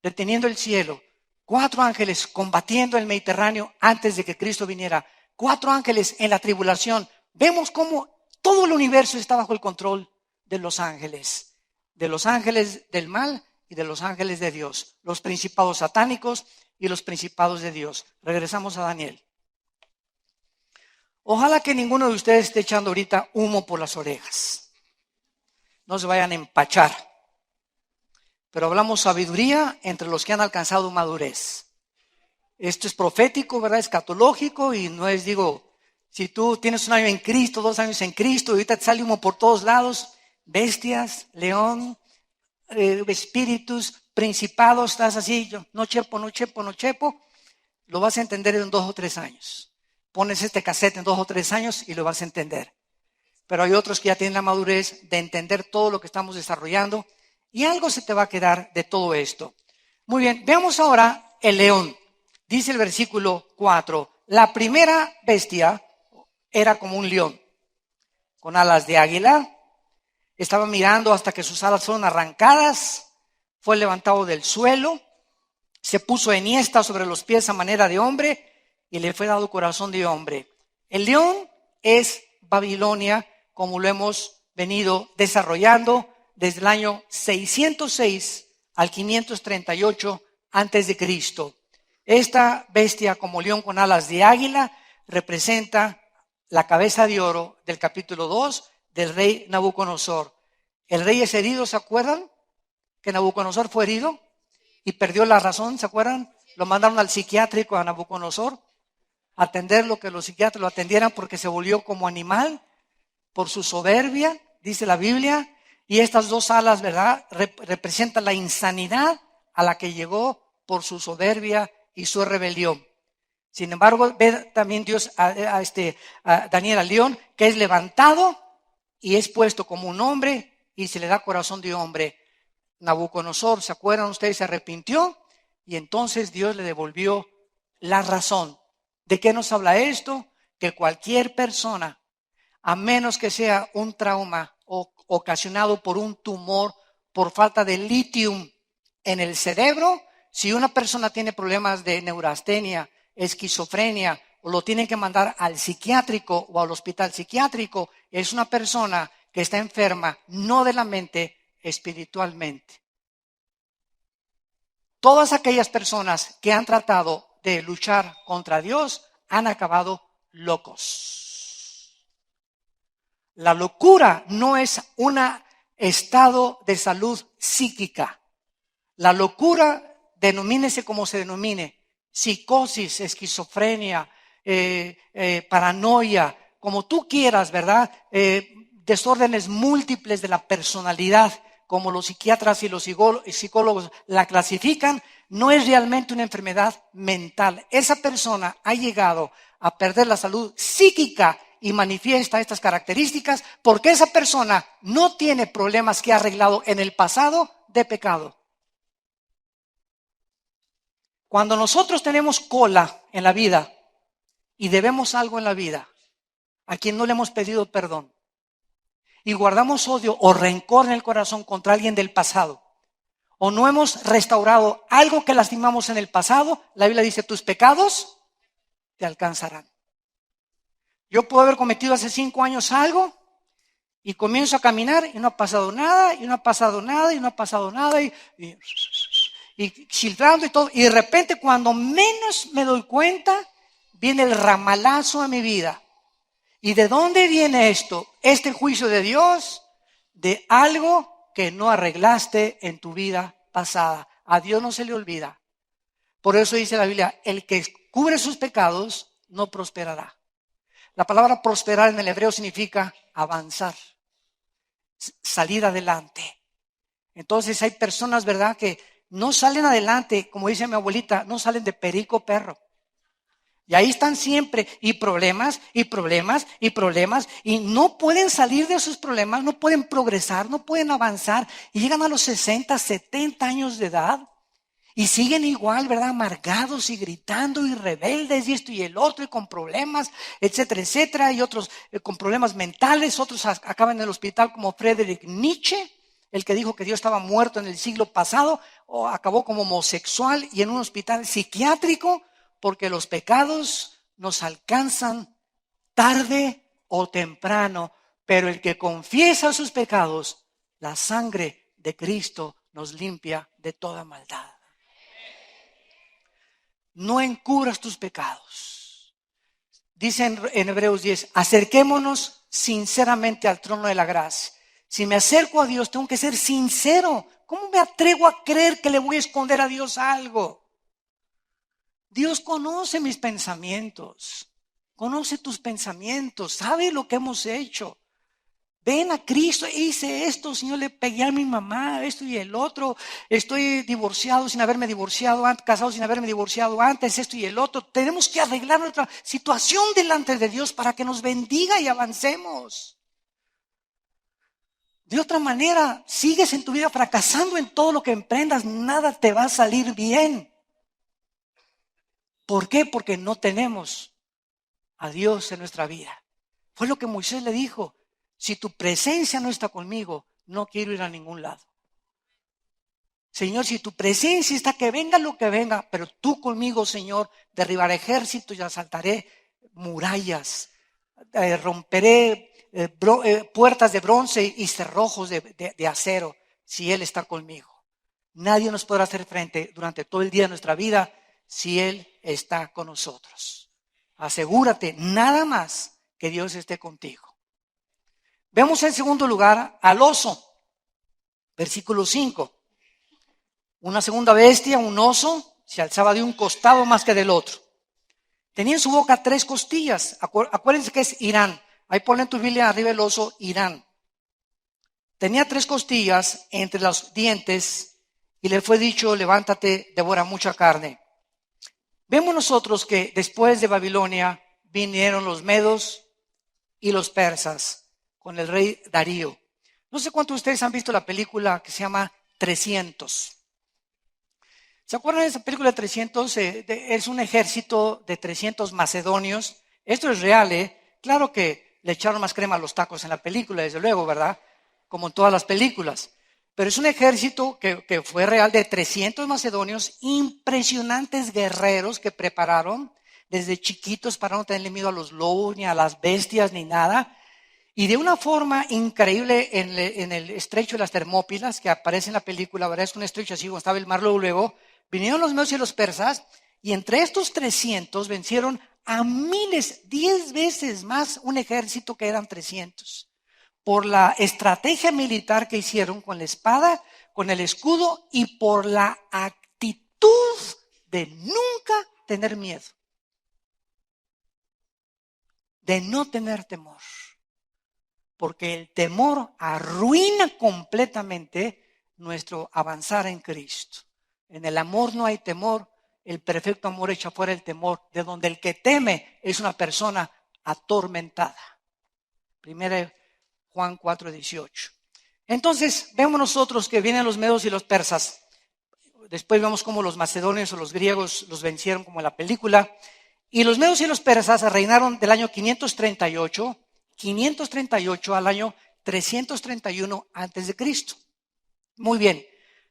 deteniendo el cielo, 4 ángeles combatiendo el Mediterráneo antes de que Cristo viniera, 4 ángeles en la tribulación. Vemos cómo todo el universo está bajo el control de los ángeles del mal y de los ángeles de Dios, los principados satánicos y los principados de Dios. Regresamos a Daniel. Ojalá que ninguno de ustedes esté echando ahorita humo por las orejas. No se vayan a empachar. Pero hablamos sabiduría entre los que han alcanzado madurez. Esto es profético, ¿verdad? Escatológico y no es, Si tú tienes un año en Cristo, 2 años en Cristo, y ahorita te sale humo por todos lados, bestias, león, espíritus, principados, estás así, yo, no chepo, lo vas a entender en 2 o 3 años. Pones este cassette en 2 o 3 años y lo vas a entender. Pero hay otros que ya tienen la madurez de entender todo lo que estamos desarrollando y algo se te va a quedar de todo esto. Muy bien, veamos ahora el león. Dice el versículo 4, la primera bestia era como un león, con alas de águila. Estaba mirando hasta que sus alas fueron arrancadas, fue levantado del suelo, se puso enhiesta sobre los pies a manera de hombre y le fue dado corazón de hombre. El león es Babilonia, como lo hemos venido desarrollando desde el año 606 al 538 antes de Cristo. Esta bestia como león con alas de águila representa la cabeza de oro del capítulo 2 del rey Nabucodonosor. El rey es herido, ¿se acuerdan? Que Nabucodonosor fue herido y perdió la razón, ¿se acuerdan? Lo mandaron al psiquiátrico a Nabucodonosor a atenderlo, que los psiquiatras lo atendieran porque se volvió como animal por su soberbia, dice la Biblia. Y estas 2 alas, ¿verdad? Representan la insanidad a la que llegó por su soberbia y su rebelión. Sin embargo, ve también Dios a Daniel al león, que es levantado y es puesto como un hombre y se le da corazón de hombre. Nabucodonosor, ¿se acuerdan ustedes? Se arrepintió y entonces Dios le devolvió la razón. ¿De qué nos habla esto? Que cualquier persona, a menos que sea un trauma ocasionado por un tumor, por falta de litio en el cerebro, si una persona tiene problemas de neurastenia, esquizofrenia, o lo tienen que mandar al psiquiátrico o al hospital psiquiátrico, es una persona que está enferma, no de la mente, espiritualmente. Todas aquellas personas que han tratado de luchar contra Dios han acabado locos. La locura no es un estado de salud psíquica. La locura, denomínese como se denomine, psicosis, esquizofrenia, paranoia, como tú quieras, ¿verdad? Desórdenes múltiples de la personalidad, como los psiquiatras y los psicólogos la clasifican, no es realmente una enfermedad mental. Esa persona ha llegado a perder la salud psíquica y manifiesta estas características porque esa persona no tiene problemas que ha arreglado en el pasado de pecado. Cuando nosotros tenemos cola en la vida y debemos algo en la vida, a quien no le hemos pedido perdón, y guardamos odio o rencor en el corazón contra alguien del pasado, o no hemos restaurado algo que lastimamos en el pasado, la Biblia dice, tus pecados te alcanzarán. Yo puedo haber cometido hace 5 años algo y comienzo a caminar y no ha pasado nada, y no ha pasado nada, y no ha pasado nada, y filtrando y todo, y de repente cuando menos me doy cuenta, viene el ramalazo a mi vida. ¿Y de dónde viene esto? Este juicio de Dios, de algo que no arreglaste en tu vida pasada. A Dios no se le olvida. Por eso dice la Biblia, el que cubre sus pecados no prosperará. La palabra prosperar en el hebreo significa avanzar, salir adelante. Entonces hay personas, ¿verdad?, que no salen adelante, como dice mi abuelita, no salen de perico perro. Y ahí están siempre, y problemas, y problemas, y problemas, y no pueden salir de sus problemas, no pueden progresar, no pueden avanzar, y llegan a los 60, 70 años de edad, y siguen igual, ¿verdad?, amargados y gritando y rebeldes, y esto y el otro, y con problemas, etcétera, etcétera, y otros con problemas mentales, otros acaban en el hospital como Friedrich Nietzsche, el que dijo que Dios estaba muerto en el siglo pasado, o acabó como homosexual y en un hospital psiquiátrico, porque los pecados nos alcanzan tarde o temprano, pero el que confiesa sus pecados, la sangre de Cristo nos limpia de toda maldad. No encubras tus pecados. Dice en Hebreos 10, acerquémonos sinceramente al trono de la gracia. Si me acerco a Dios, tengo que ser sincero. ¿Cómo me atrevo a creer que le voy a esconder a Dios algo? Dios conoce mis pensamientos. conoce tus pensamientos, sabe lo que hemos hecho. Ven a Cristo, hice esto, Señor, le pegué a mi mamá, esto y el otro. Estoy divorciado sin haberme divorciado antes, casado sin haberme divorciado antes, esto y el otro. Tenemos que arreglar nuestra situación delante de Dios para que nos bendiga y avancemos. De otra manera, sigues en tu vida fracasando en todo lo que emprendas, nada te va a salir bien. ¿Por qué? Porque no tenemos a Dios en nuestra vida. Fue lo que Moisés le dijo. Si tu presencia no está conmigo, no quiero ir a ningún lado. Señor, si tu presencia está, que venga lo que venga, pero tú conmigo, Señor, derribaré ejércitos y asaltaré murallas, romperé puertas de bronce y cerrojos de acero, si Él está conmigo. Nadie nos podrá hacer frente durante todo el día de nuestra vida si Él está con nosotros. Asegúrate nada más que Dios esté contigo. Vemos en segundo lugar al oso, versículo 5. Una segunda bestia, un oso, se alzaba de un costado más que del otro. Tenía en su boca 3 costillas. Acuérdense que es Irán. Ahí ponen en tu Biblia arriba el oso, Irán. Tenía 3 costillas entre los dientes y le fue dicho, levántate, devora mucha carne. Vemos nosotros que después de Babilonia vinieron los medos y los persas con el rey Darío. No sé cuántos de ustedes han visto la película que se llama 300. ¿Se acuerdan de esa película de 300? Es un ejército de 300 macedonios. Esto es real, ¿eh? Claro que le echaron más crema a los tacos en la película, desde luego, ¿verdad? Como en todas las películas. Pero es un ejército que fue real de 300 macedonios, impresionantes guerreros que prepararon desde chiquitos para no tenerle miedo a los lobos, ni a las bestias, ni nada. Y de una forma increíble en el estrecho de las Termópilas, que aparece en la película, ¿verdad? Es un estrecho así, como estaba el mar luego, vinieron los medos y los persas, y entre estos 300 vencieron a miles, 10 veces más un ejército que eran 300. Por la estrategia militar que hicieron con la espada, con el escudo, y por la actitud de nunca tener miedo. De no tener temor. Porque el temor arruina completamente nuestro avanzar en Cristo. En el amor no hay temor, el perfecto amor echa fuera el temor, de donde el que teme es una persona atormentada. 1 Juan 4:18. Entonces, vemos nosotros que vienen los medos y los persas. Después vemos cómo los macedonios o los griegos los vencieron como en la película. Y los medos y los persas reinaron del año 538 al año 331 antes de Cristo. Muy bien.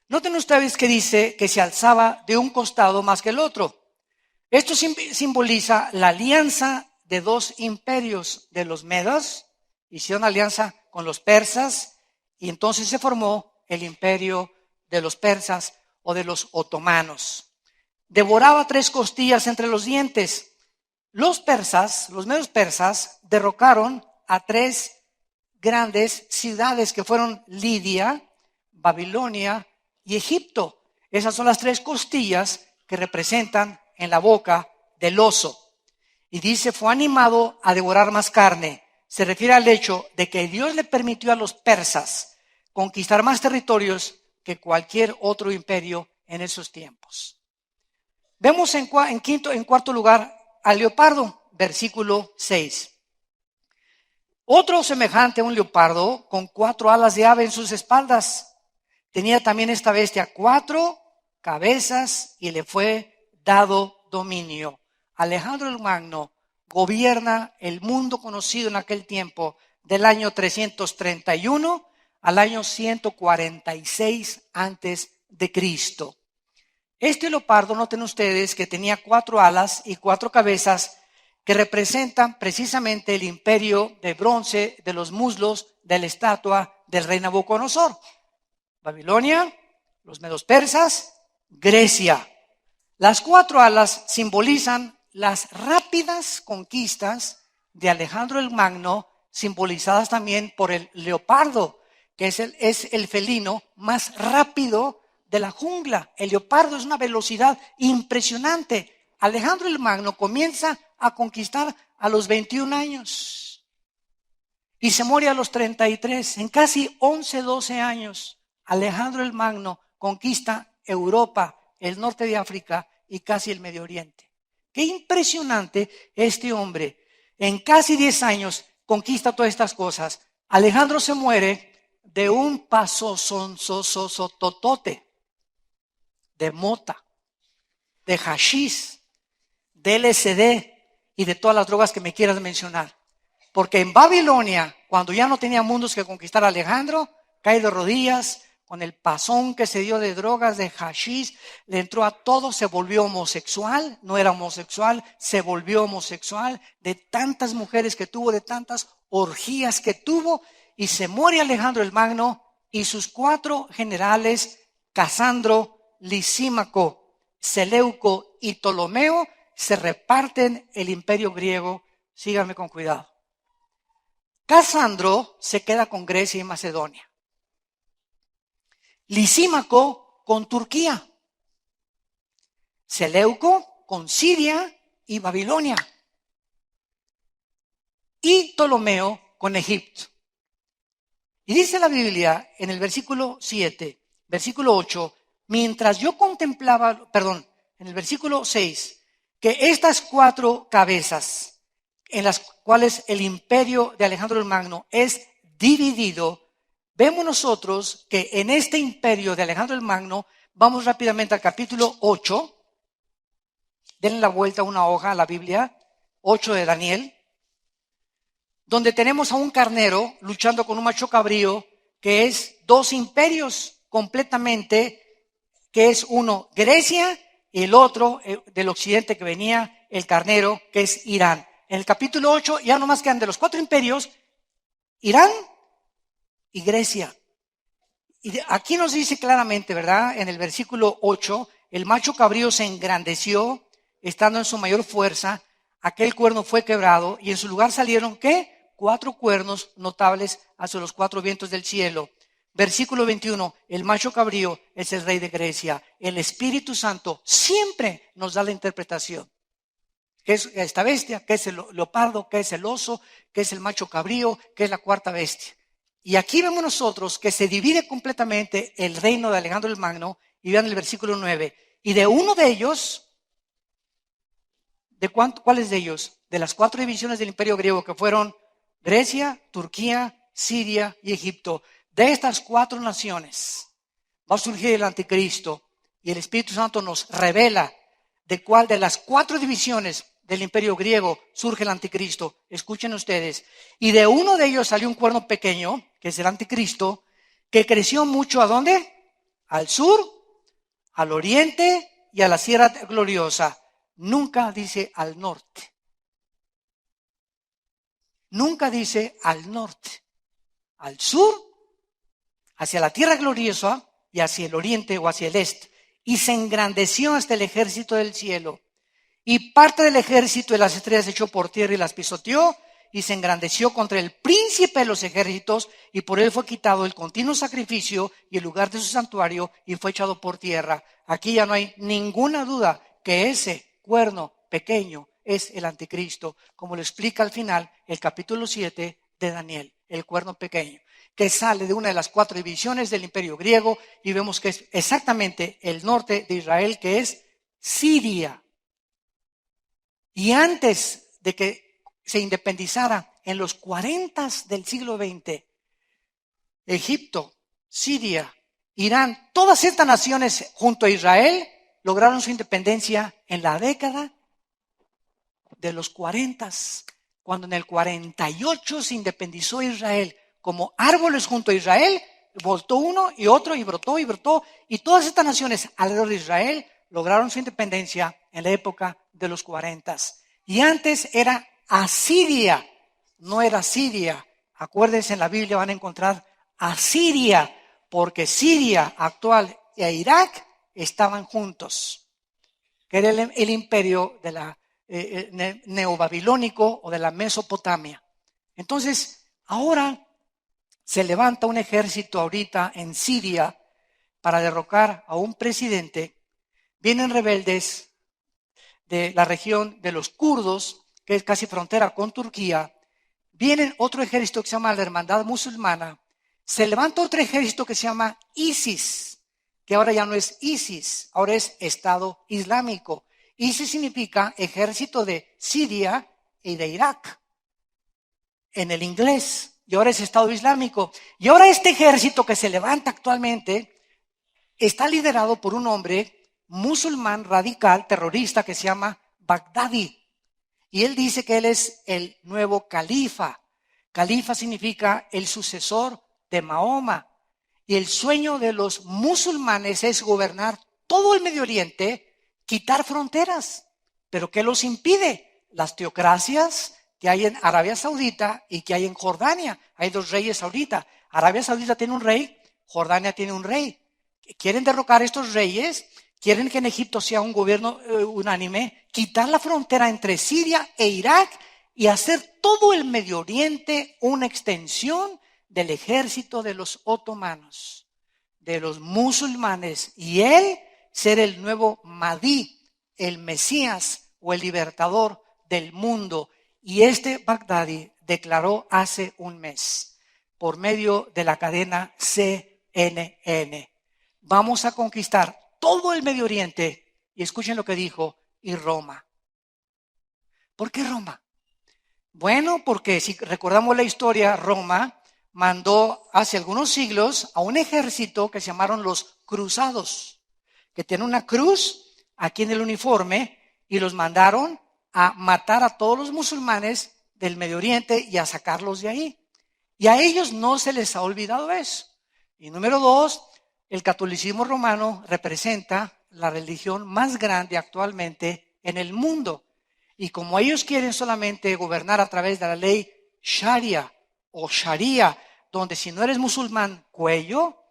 Noten ustedes que dice que se alzaba de un costado más que el otro. Esto simboliza la alianza de 2 imperios de los medos. Hicieron alianza con los persas y entonces se formó el imperio de los persas o de los otomanos. Devoraba 3 costillas entre los dientes. Los persas, los medos persas, derrocaron a 3 grandes ciudades que fueron Lidia, Babilonia y Egipto. Esas son las 3 costillas que representan en la boca del oso. Y dice, fue animado a devorar más carne. Se refiere al hecho de que Dios le permitió a los persas conquistar más territorios que cualquier otro imperio en esos tiempos. Vemos en cuarto lugar al leopardo, versículo 6. Otro semejante a un leopardo con 4 alas de ave en sus espaldas. Tenía también esta bestia 4 cabezas y le fue dado dominio. Alejandro el Magno gobierna el mundo conocido en aquel tiempo del año 331 al año 146 antes de Cristo. Este leopardo, noten ustedes que tenía 4 alas y 4 cabezas que representan precisamente el imperio de bronce de los muslos de la estatua del rey Nabucodonosor. Babilonia, los medos persas, Grecia. Las 4 alas simbolizan las rápidas conquistas de Alejandro el Magno, simbolizadas también por el leopardo, que es el felino más rápido de la jungla. El leopardo es una velocidad impresionante. Alejandro el Magno comienza a conquistar a los 21 años y se muere a los 33. En casi 11, 12 años, Alejandro el Magno conquista Europa, el norte de África y casi el Medio Oriente. Qué impresionante este hombre. En casi 10 años conquista todas estas cosas. Alejandro se muere de un totote, de mota, de hashish, de LSD y de todas las drogas que me quieras mencionar. Porque en Babilonia, cuando ya no tenía mundos que conquistar, Alejandro cae de rodillas con el pasón que se dio de drogas, de hashish, le entró a todo, se volvió homosexual, no era homosexual, se volvió homosexual, de tantas mujeres que tuvo, de tantas orgías que tuvo, y se muere Alejandro el Magno y sus 4 generales, Casandro, Lisímaco, Seleuco y Ptolomeo, se reparten el imperio griego. Síganme con cuidado. Casandro se queda con Grecia y Macedonia. Lisímaco con Turquía. Seleuco con Siria y Babilonia. Y Ptolomeo con Egipto. Y dice la Biblia en el versículo 7, versículo 8, mientras yo contemplaba, en el versículo 6, que estas 4 cabezas en las cuales el imperio de Alejandro el Magno es dividido, vemos nosotros que en este imperio de Alejandro el Magno, vamos rápidamente al capítulo 8, denle la vuelta a una hoja a la Biblia, 8 de Daniel, donde tenemos a un carnero luchando con un macho cabrío, que es 2 imperios completamente, que es uno Grecia y el otro del occidente que venía, el carnero, que es Irán. En el capítulo 8 ya nomás quedan de los 4 imperios, Irán y Grecia. Y aquí nos dice claramente, ¿verdad? En el versículo 8, el macho cabrío se engrandeció, estando en su mayor fuerza, aquel cuerno fue quebrado y en su lugar salieron, ¿qué? 4 cuernos notables hacia los 4 vientos del cielo. Versículo 21, el macho cabrío es el rey de Grecia. El Espíritu Santo siempre nos da la interpretación. ¿Qué es esta bestia? ¿Qué es el leopardo? ¿Qué es el oso? ¿Qué es el macho cabrío? ¿Qué es la 4ª bestia? Y aquí vemos nosotros que se divide completamente el reino de Alejandro el Magno. Y vean el versículo 9. Y de uno de ellos, ¿cuáles de ellos? De las 4 divisiones del imperio griego que fueron Grecia, Turquía, Siria y Egipto. De estas 4 naciones va a surgir el anticristo y el Espíritu Santo nos revela de cuál de las 4 divisiones del imperio griego surge el anticristo. Escuchen ustedes. Y de uno de ellos salió un cuerno pequeño, que es el anticristo, que creció mucho ¿a dónde? Al sur, al oriente y a la sierra gloriosa. Nunca dice al norte. Nunca dice al norte. Al sur, hacia la tierra gloriosa y hacia el oriente o hacia el este. Y se engrandeció hasta el ejército del cielo. Y parte del ejército de las estrellas echó por tierra y las pisoteó. Y se engrandeció contra el príncipe de los ejércitos. Y por él fue quitado el continuo sacrificio y el lugar de su santuario. Y fue echado por tierra. Aquí ya no hay ninguna duda que ese cuerno pequeño es el anticristo, como lo explica al final el capítulo 7 de Daniel, el cuerno pequeño, que sale de una de las 4 divisiones del imperio griego y vemos que es exactamente el norte de Israel, que es Siria. Y antes de que se independizara en los 40 del siglo XX, Egipto, Siria, Irán, todas estas naciones junto a Israel lograron su independencia en la década de los 40, cuando en el 48 se independizó Israel. Como árboles junto a Israel, voltó uno y otro y brotó, y todas estas naciones alrededor de Israel lograron su independencia en la época de los 40. Y antes era Asiria, no era Siria. Acuérdense, en la Biblia van a encontrar Asiria, porque Siria actual e Irak estaban juntos, que era el imperio de la neobabilónico o de la Mesopotamia. Entonces, ahora se levanta un ejército ahorita en Siria para derrocar a un presidente. Vienen rebeldes de la región de los kurdos que es casi frontera con Turquía, viene otro ejército que se llama la Hermandad Musulmana, se levanta otro ejército que se llama ISIS, que ahora ya no es ISIS, ahora es Estado Islámico. ISIS significa ejército de Siria y de Irak, en el inglés, y ahora es Estado Islámico. Y ahora este ejército que se levanta actualmente está liderado por un hombre musulmán radical, terrorista, que se llama Baghdadi. Y él dice que él es el nuevo califa. Califa significa el sucesor de Mahoma. Y el sueño de los musulmanes es gobernar todo el Medio Oriente, quitar fronteras. ¿Pero qué los impide? Las teocracias que hay en Arabia Saudita y que hay en Jordania. Hay dos reyes ahorita. Arabia Saudita tiene un rey, Jordania tiene un rey. Quieren derrocar a estos reyes, quieren que en Egipto sea un gobierno unánime, quitar la frontera entre Siria e Irak y hacer todo el Medio Oriente una extensión del ejército de los otomanos, de los musulmanes, y él ser el nuevo Mahdi, el Mesías o el libertador del mundo. Y este Baghdadi declaró hace un mes, por medio de la cadena CNN, vamos a conquistar todo el Medio Oriente, y escuchen lo que dijo, y Roma. ¿Por qué Roma? Bueno, porque si recordamos la historia, Roma mandó hace algunos siglos a un ejército que se llamaron los cruzados, que tiene una cruz aquí en el uniforme, y los mandaron a matar a todos los musulmanes del Medio Oriente y a sacarlos de ahí. Y a ellos no se les ha olvidado eso. Y número dos, el catolicismo romano representa la religión más grande actualmente en el mundo. Y como ellos quieren solamente gobernar a través de la ley Sharia o Sharia, donde si no eres musulmán, cuello,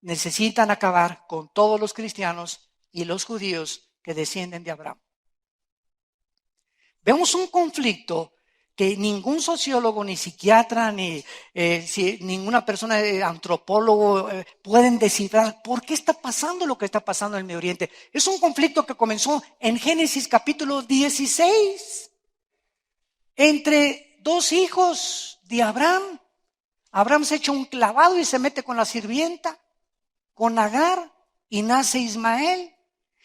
necesitan acabar con todos los cristianos y los judíos que descienden de Abraham. Vemos un conflicto que ningún sociólogo, ni psiquiatra, ni ninguna persona, antropólogo, pueden descifrar por qué está pasando lo que está pasando en el Medio Oriente. Es un conflicto que comenzó en Génesis capítulo 16, entre dos hijos de Abraham. Abraham se echa un clavado y se mete con la sirvienta, con Agar, y nace Ismael.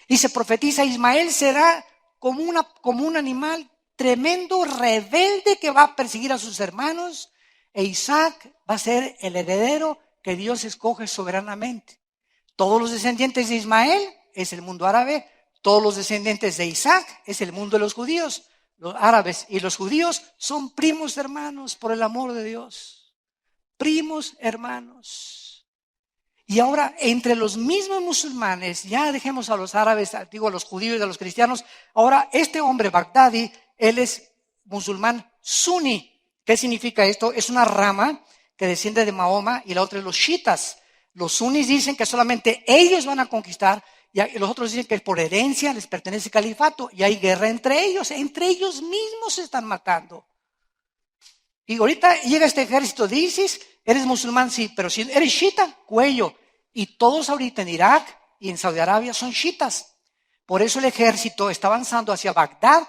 Y se profetiza, Ismael será como un animal tremendo, rebelde, que va a perseguir a sus hermanos, e Isaac va a ser el heredero que Dios escoge soberanamente. Todos los descendientes de Ismael es el mundo árabe, todos los descendientes de Isaac es el mundo de los judíos. Los árabes y los judíos son primos hermanos, por el amor de Dios. Primos hermanos. Y ahora, entre los mismos musulmanes, ya dejemos a los árabes, digo a los judíos y a los cristianos, ahora este hombre Baghdadi, él es musulmán suní. ¿Qué significa esto? Es una rama que desciende de Mahoma, y la otra es los chiitas. Los suníes dicen que solamente ellos van a conquistar, y los otros dicen que por herencia les pertenece el califato, y hay guerra entre ellos mismos se están matando. Y ahorita llega este ejército de ISIS, eres musulmán, sí, pero si eres chiita, cuello. Y todos ahorita en Irak y en Saudi Arabia son chiitas. Por eso el ejército está avanzando hacia Bagdad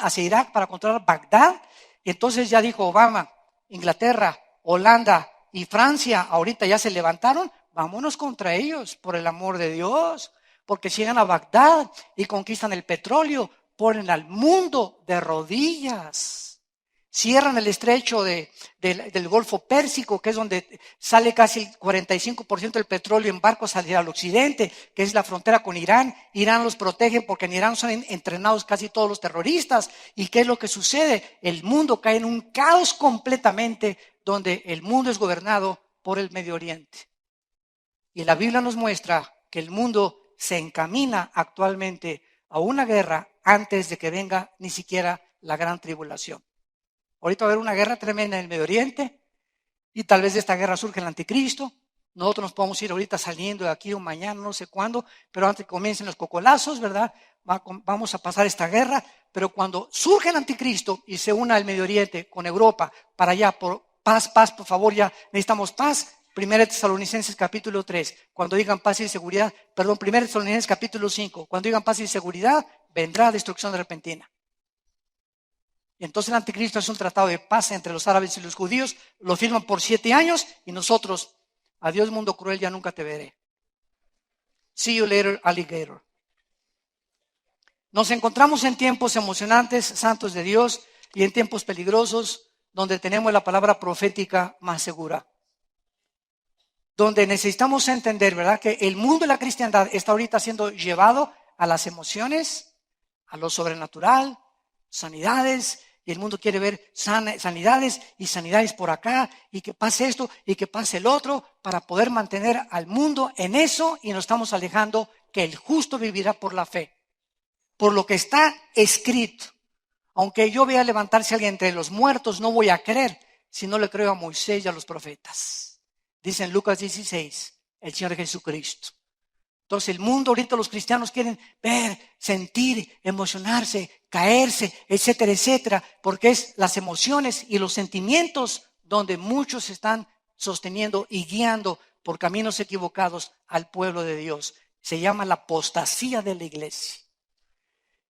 hacia Irak para controlar Bagdad. Y entonces ya dijo Obama, Inglaterra, Holanda y Francia, ahorita ya se levantaron, vámonos contra ellos, por el amor de Dios. Porque si llegan a Bagdad y conquistan el petróleo, ponen al mundo de rodillas. Cierran el estrecho del Golfo Pérsico, que es donde sale casi el 45% del petróleo en barcos hacia el occidente, que es la frontera con Irán. Irán los protege porque en Irán son entrenados casi todos los terroristas. ¿Y qué es lo que sucede? El mundo cae en un caos completamente, donde el mundo es gobernado por el Medio Oriente. Y la Biblia nos muestra que el mundo se encamina actualmente a una guerra antes de que venga ni siquiera la gran tribulación. Ahorita va a haber una guerra tremenda en el Medio Oriente, y tal vez de esta guerra surge el anticristo. Nosotros nos podemos ir ahorita saliendo de aquí o mañana, no sé cuándo, pero antes que comiencen los cocolazos, ¿verdad? Vamos a pasar esta guerra, pero cuando surge el anticristo y se una el Medio Oriente con Europa para allá, por paz, por favor, ya necesitamos paz. 1 Tesalonicenses capítulo 3, cuando digan paz y seguridad, 1 Tesalonicenses capítulo 5, cuando digan paz y seguridad, vendrá destrucción repentina. Entonces el anticristo es un tratado de paz entre los árabes y los judíos, lo firman por 7 años y nosotros, adiós mundo cruel, ya nunca te veré. See you later, alligator. Nos encontramos en tiempos emocionantes, santos de Dios, y en tiempos peligrosos, donde tenemos la palabra profética más segura. Donde necesitamos entender, ¿verdad?, que el mundo de la cristiandad está ahorita siendo llevado a las emociones, a lo sobrenatural, sanidades, y el mundo quiere ver sanidades y sanidades por acá, y que pase esto y que pase el otro, para poder mantener al mundo en eso, y nos estamos alejando que el justo vivirá por la fe. Por lo que está escrito. Aunque yo vea levantarse alguien entre los muertos, no voy a creer si no le creo a Moisés y a los profetas. Dice en Lucas 16, el Señor Jesucristo. Entonces el mundo ahorita, los cristianos quieren ver, sentir, emocionarse, caerse, etcétera, etcétera, porque es las emociones y los sentimientos donde muchos están sosteniendo y guiando por caminos equivocados al pueblo de Dios. Se llama la apostasía de la iglesia.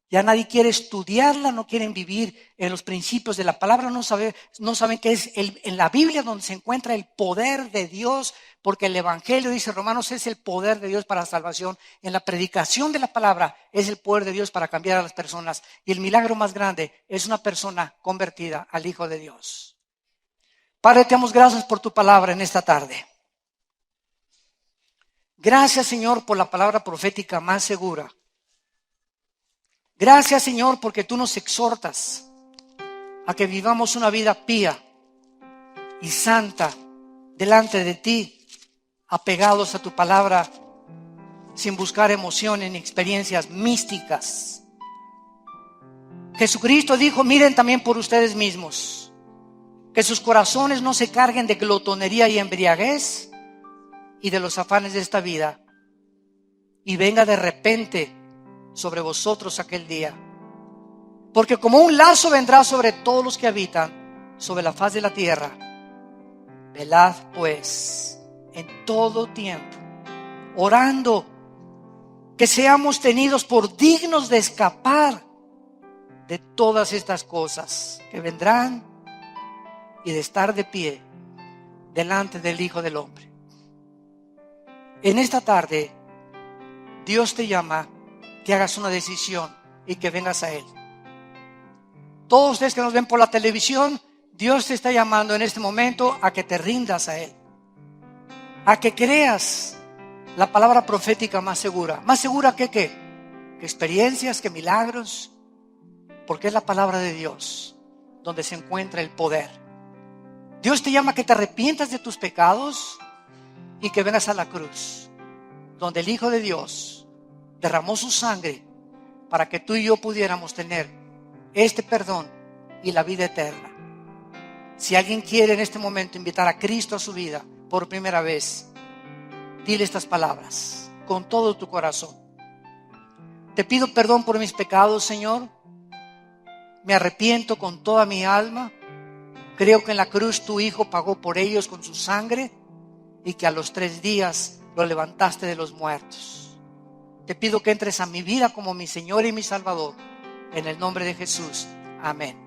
Ya nadie quiere estudiarla, no quieren vivir en los principios de la palabra, no saben que es en la Biblia donde se encuentra el poder de Dios, porque el Evangelio, dice Romanos, es el poder de Dios para la salvación. En la predicación de la palabra es el poder de Dios para cambiar a las personas. Y el milagro más grande es una persona convertida al Hijo de Dios. Padre, te damos gracias por tu palabra en esta tarde. Gracias, Señor, por la palabra profética más segura. Gracias, Señor, porque tú nos exhortas a que vivamos una vida pía y santa delante de ti, apegados a tu palabra, sin buscar emociones ni experiencias místicas. Jesucristo dijo, miren también por ustedes mismos, que sus corazones no se carguen de glotonería y embriaguez y de los afanes de esta vida, y venga de repente sobre vosotros aquel día. Porque como un lazo vendrá sobre todos los que habitan sobre la faz de la tierra. Velad pues en todo tiempo, orando que seamos tenidos por dignos de escapar de todas estas cosas que vendrán y de estar de pie delante del Hijo del Hombre. En esta tarde, Dios te llama que hagas una decisión y que vengas a Él. Todos ustedes que nos ven por la televisión, Dios te está llamando en este momento a que te rindas a Él, a que creas la palabra profética más segura. ¿Más segura que qué? Que experiencias, que milagros, porque es la palabra de Dios donde se encuentra el poder. Dios te llama a que te arrepientas de tus pecados y que vengas a la cruz, donde el Hijo de Dios derramó su sangre para que tú y yo pudiéramos tener este perdón y la vida eterna. Si alguien quiere en este momento invitar a Cristo a su vida por primera vez, dile estas palabras con todo tu corazón. Te pido perdón por mis pecados, Señor. Me arrepiento con toda mi alma. Creo que en la cruz tu Hijo pagó por ellos con su sangre y que a los 3 días lo levantaste de los muertos. Te pido que entres a mi vida como mi Señor y mi Salvador. En el nombre de Jesús. Amén.